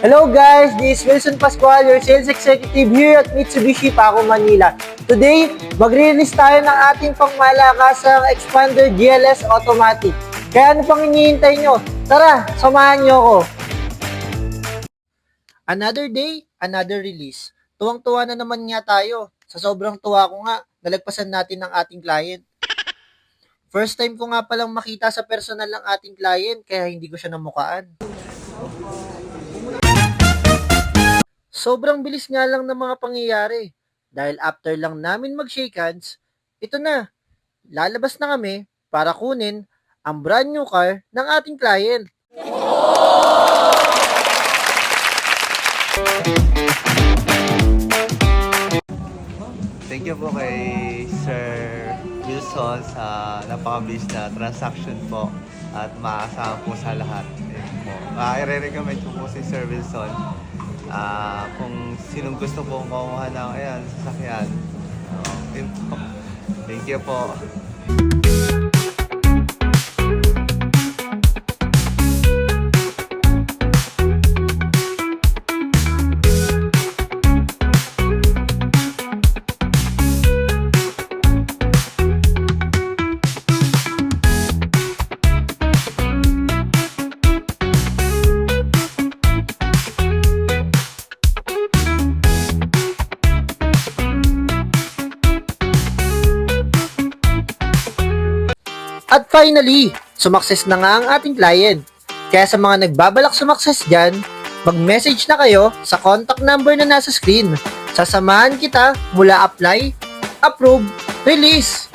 Hello guys, this is Wilson Pascual, your sales executive here at Mitsubishi Paco, Manila. Today, magre-release tayo ng ating pangmalakasang Expander GLS Automatic. Kaya ano pang hinihintay nyo? Tara, samahan nyo ako. Another day, another release. Tuwang-tuwa na naman nga tayo. Sa sobrang tuwa ko nga, nalagpasan natin ng ating client. First time ko nga palang makita sa personal ng ating client, kaya hindi ko siya namukaan. Sobrang bilis nga lang ng mga pangyayari. Dahil after lang namin mag-shake hands, ito na, lalabas na kami para kunin ang brand new car ng ating client. Thank you po kay Sir Wilson sa napakabilis na transaction po at maaasahan po sa lahat. I-recommend ko po si Sir Wilson. Kung sinong gusto pong kumuha ng sasakyan. Thank you po. At finally, sumakses na nga ang ating client. Kaya sa mga nagbabalak sumakses dyan, mag-message na kayo sa contact number na nasa screen. Sasamahan kita mula apply, approve, release.